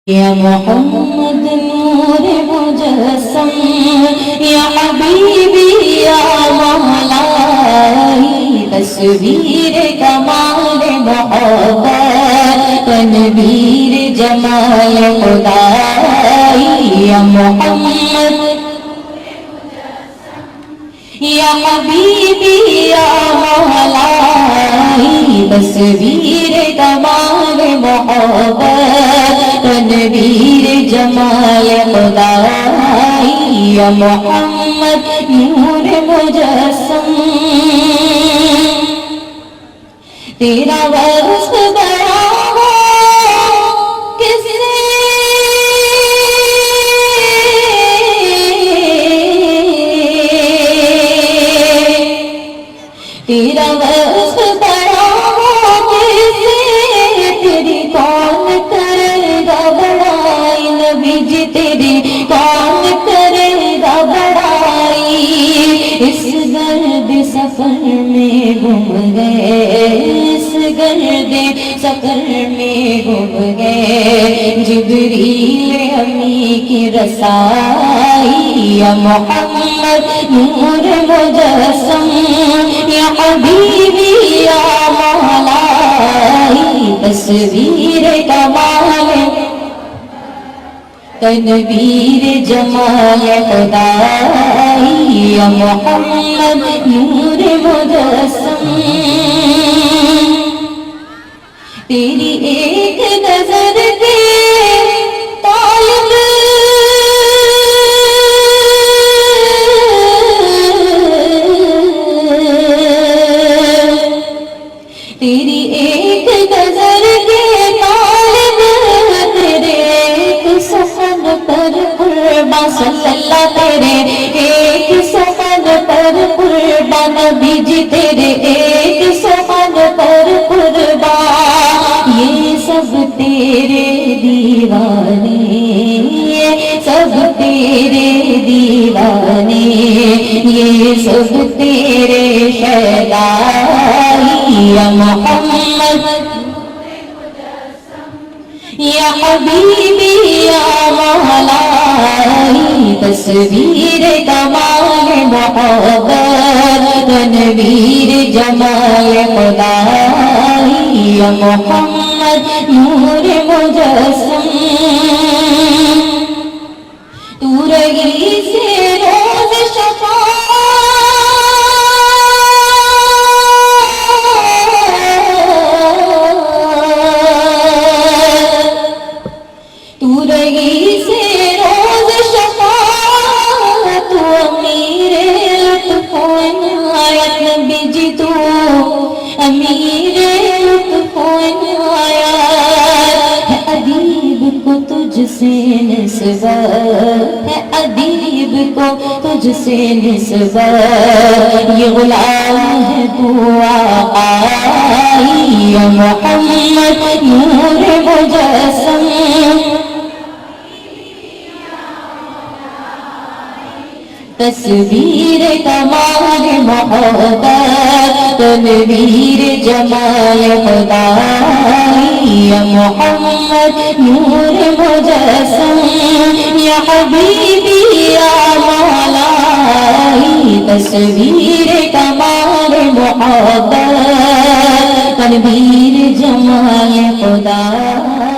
یا محمد نور مجسم یا حبیبی یا مولائی تصویر کمال محبت تنویر جمال خدائی یا محمد یا حبیبی یا مولائی تصویر کمال محبت تنویر جمال خدائی یا محمد نور مجسم تیرا وصف بڑا ہو کس سے تیرا وصف بڑا ہو کس سے تیری کون کرے گا بڑائی نبی جی تیری کون کرے گا بڑائی اس گرد سفر میں گم گئے اس گرد سفر میں گم گئے جبریل امی کی رسائی یا محمد نور مجسم یا حبیبی یا مولائی تصویر کمال تنویر جمال خدائی یا محمد نور مجسم تیری ایک نظر کے طالب تیری ایک نظر کے طالب تیرے ایک سخن پر قربان صلی اللہ تیرے ایک سخن پر قربان نبی جی تیرے ایک سخن پر قربان یہ سب تیرے دیوانے یہ سب تیرے دیوانے یہ سب تیرے شیدائی یا محمد یا حبیبی یا مولائی تصویر کمال محبت تنویر جمال خدائی یا محمد نور مجسم تو رہی سے روز تو رہی سے روز شفاعت تو امیر لطف و عنایت نبی جی تو امیر لطف و عنایت ہے ادیب کو تجھ سے نسبت ہے ادیب کو تجھ سے نسبت یہ غلام ہے تو آقائی یا محمد نور مجسم تصویر کمال محبت تنویر جمال خدائی یا محمد نور مجسم یا حبیبی یا مولائی تصویر کمال محبت تنویر جمال خدائی